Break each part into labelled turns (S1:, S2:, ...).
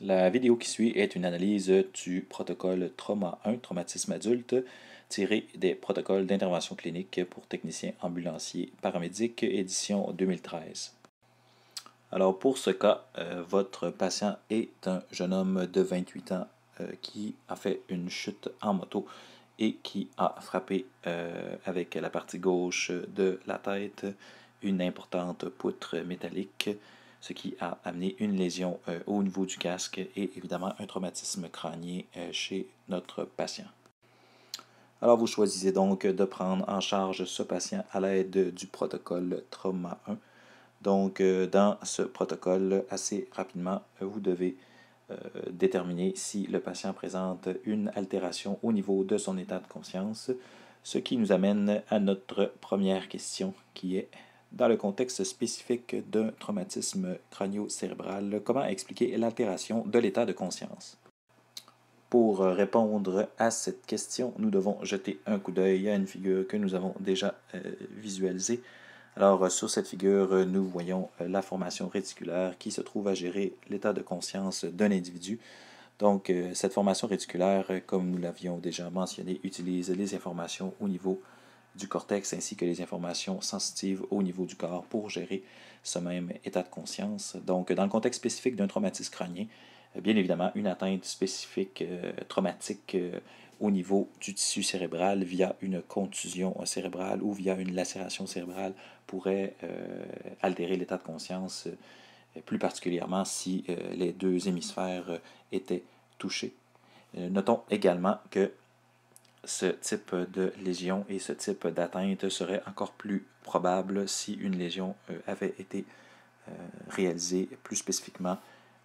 S1: La vidéo qui suit est une analyse du protocole Trauma 1, traumatisme adulte, tiré des protocoles d'intervention clinique pour techniciens ambulanciers paramédics, édition 2013. Alors pour ce cas, votre patient est un jeune homme de 28 ans qui a fait une chute en moto et qui a frappé avec la partie gauche de la tête une importante poutre métallique, ce qui a amené une lésion au niveau du casque et évidemment un traumatisme crânien chez notre patient. Alors vous choisissez donc de prendre en charge ce patient à l'aide du protocole Trauma 1. Donc dans ce protocole, assez rapidement, vous devez déterminer si le patient présente une altération au niveau de son état de conscience, ce qui nous amène à notre première question qui est: dans le contexte spécifique d'un traumatisme crânio-cérébral, comment expliquer l'altération de l'état de conscience? Pour répondre à cette question, nous devons jeter un coup d'œil à une figure que nous avons déjà visualisée. Alors, sur cette figure, nous voyons la formation réticulaire qui se trouve à gérer l'état de conscience d'un individu. Donc, cette formation réticulaire, comme nous l'avions déjà mentionné, utilise les informations au niveau du cortex ainsi que les informations sensitives au niveau du corps pour gérer ce même état de conscience. Donc, dans le contexte spécifique d'un traumatisme crânien, bien évidemment, une atteinte spécifique traumatique au niveau du tissu cérébral via une contusion cérébrale ou via une lacération cérébrale pourrait altérer l'état de conscience, plus particulièrement si les deux hémisphères étaient touchés. Notons également que ce type de lésion et ce type d'atteinte serait encore plus probable si une lésion avait été réalisée plus spécifiquement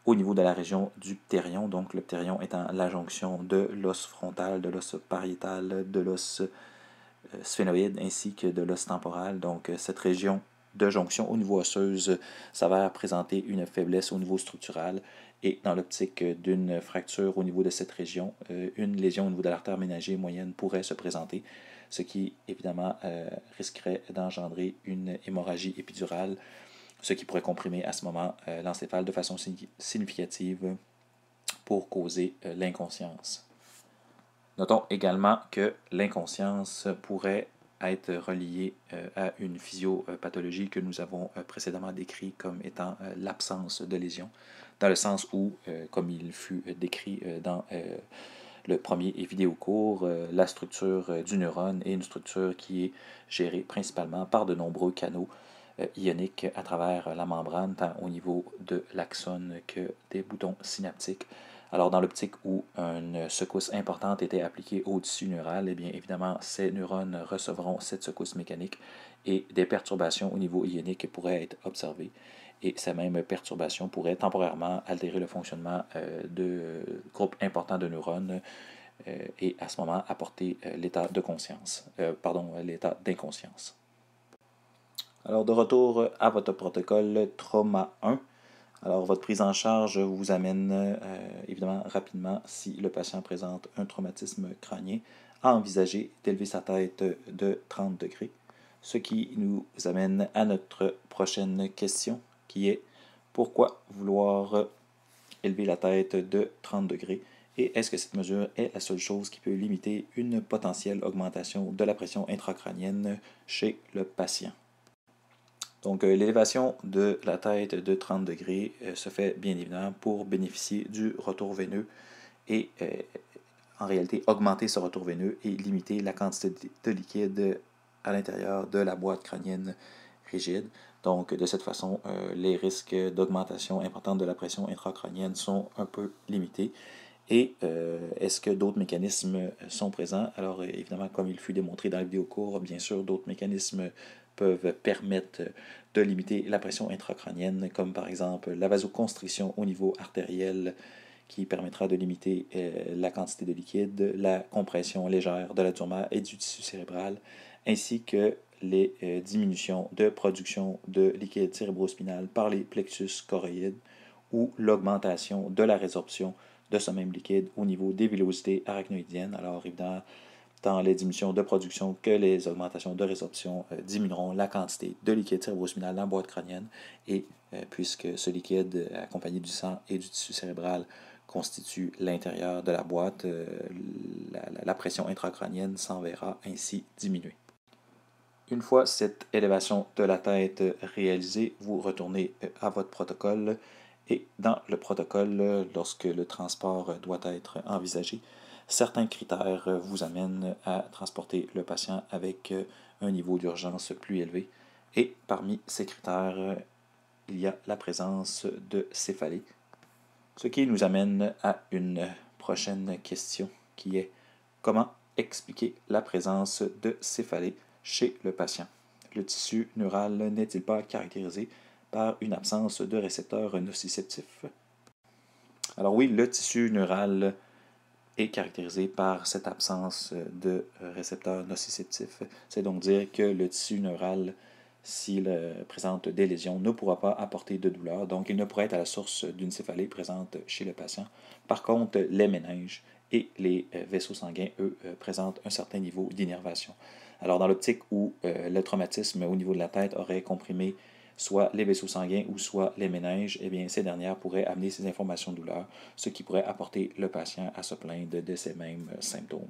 S1: au niveau de la région du ptérion, donc le ptérion étant la jonction de l'os frontal, de l'os pariétal, de l'os sphénoïde ainsi que de l'os temporal. Donc cette région de jonction au niveau osseuse s'avère présenter une faiblesse au niveau structural et dans l'optique d'une fracture au niveau de cette région, une lésion au niveau de l'artère ménagée moyenne pourrait se présenter, ce qui évidemment risquerait d'engendrer une hémorragie épidurale, ce qui pourrait comprimer à ce moment l'encéphale de façon significative pour causer l'inconscience. Notons également que l'inconscience pourrait être reliée à une physiopathologie que nous avons précédemment décrite comme étant l'absence de lésion, dans le sens où, comme il fut décrit dans le premier vidéocours, la structure du neurone est une structure qui est gérée principalement par de nombreux canaux ioniques à travers la membrane, tant au niveau de l'axone que des boutons synaptiques. Alors, dans l'optique où une secousse importante était appliquée au tissu neural, eh bien évidemment, ces neurones recevront cette secousse mécanique et des perturbations au niveau ionique pourraient être observées. Et ces mêmes perturbations pourraient temporairement altérer le fonctionnement de groupes importants de neurones et à ce moment apporter l'état de conscience, l'état d'inconscience. Alors, de retour à votre protocole Trauma 1. Alors, votre prise en charge vous amène évidemment rapidement, si le patient présente un traumatisme crânien, à envisager d'élever sa tête de 30 degrés. Ce qui nous amène à notre prochaine question, qui est: pourquoi vouloir élever la tête de 30 degrés? Et est-ce que cette mesure est la seule chose qui peut limiter une potentielle augmentation de la pression intracrânienne chez le patient? Donc, l'élévation de la tête de 30 degrés se fait bien évidemment pour bénéficier du retour veineux et en réalité augmenter ce retour veineux et limiter la quantité de liquide à l'intérieur de la boîte crânienne rigide. Donc, de cette façon, les risques d'augmentation importante de la pression intracrânienne sont un peu limités. Et est-ce que d'autres mécanismes sont présents? Alors, évidemment, comme il fut démontré dans la vidéo court, bien sûr, d'autres mécanismes peuvent permettre de limiter la pression intracrânienne, comme par exemple la vasoconstriction au niveau artériel, qui permettra de limiter la quantité de liquide, la compression légère de la tumeur et du tissu cérébral, ainsi que les diminutions de production de liquide cérébrospinal par les plexus choroïdes ou l'augmentation de la résorption de ce même liquide au niveau des villosités arachnoïdiennes. Alors évidemment, tant les diminutions de production que les augmentations de résorption diminueront la quantité de liquide cérébrospinal dans la boîte crânienne et puisque ce liquide accompagné du sang et du tissu cérébral constitue l'intérieur de la boîte, la pression intracrânienne s'en verra ainsi diminuer. Une fois cette élévation de la tête réalisée, vous retournez à votre protocole et dans le protocole, lorsque le transport doit être envisagé, certains critères vous amènent à transporter le patient avec un niveau d'urgence plus élevé. Et parmi ces critères, il y a la présence de céphalée, ce qui nous amène à une prochaine question qui est comment expliquer la présence de céphalée chez le patient. Le tissu neural n'est-il pas caractérisé par une absence de récepteurs nociceptifs? Alors oui, le tissu neural est caractérisé par cette absence de récepteurs nociceptifs. C'est donc dire que le tissu neural, s'il présente des lésions, ne pourra pas apporter de douleur, donc il ne pourrait être à la source d'une céphalée présente chez le patient. Par contre, les méninges et les vaisseaux sanguins, eux, présentent un certain niveau d'innervation. Alors, dans l'optique où le traumatisme au niveau de la tête aurait comprimé soit les vaisseaux sanguins ou soit les méninges, eh bien, ces dernières pourraient amener ces informations de douleur, ce qui pourrait apporter le patient à se plaindre de ces mêmes symptômes.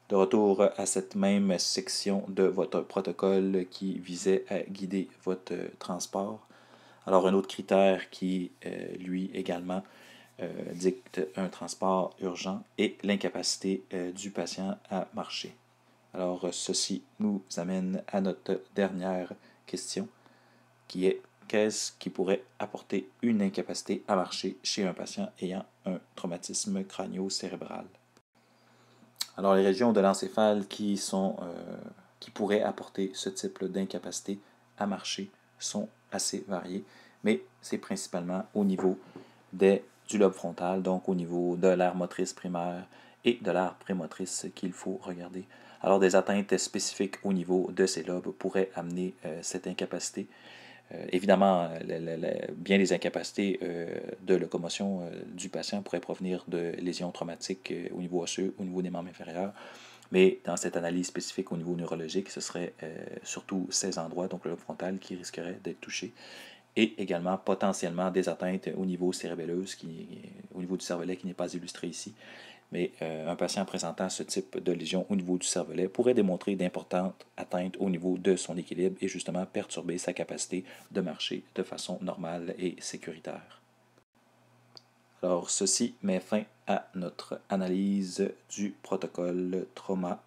S1: De retour à cette même section de votre protocole qui visait à guider votre transport. Alors, un autre critère qui, lui également, dicte un transport urgent est l'incapacité du patient à marcher. Alors, ceci nous amène à notre dernière question, qui est qu'est-ce qui pourrait apporter une incapacité à marcher chez un patient ayant un traumatisme crânio-cérébral? Alors, les régions de l'encéphale qui pourraient apporter ce type d'incapacité à marcher sont assez variées, mais c'est principalement au niveau du lobe frontal, donc au niveau de l'aire motrice primaire et de l'aire prémotrice qu'il faut regarder. Alors, des atteintes spécifiques au niveau de ces lobes pourraient amener cette incapacité. Évidemment, bien des incapacités de locomotion du patient pourraient provenir de lésions traumatiques au niveau osseux, au niveau des membres inférieurs, mais dans cette analyse spécifique au niveau neurologique, ce serait surtout ces endroits, donc le lobe frontal, qui risqueraient d'être touchés, et également potentiellement des atteintes au niveau cérébelleuse, au niveau du cervelet qui n'est pas illustré ici. Mais un patient présentant ce type de lésion au niveau du cervelet pourrait démontrer d'importantes atteintes au niveau de son équilibre et justement perturber sa capacité de marcher de façon normale et sécuritaire. Alors, ceci met fin à notre analyse du protocole trauma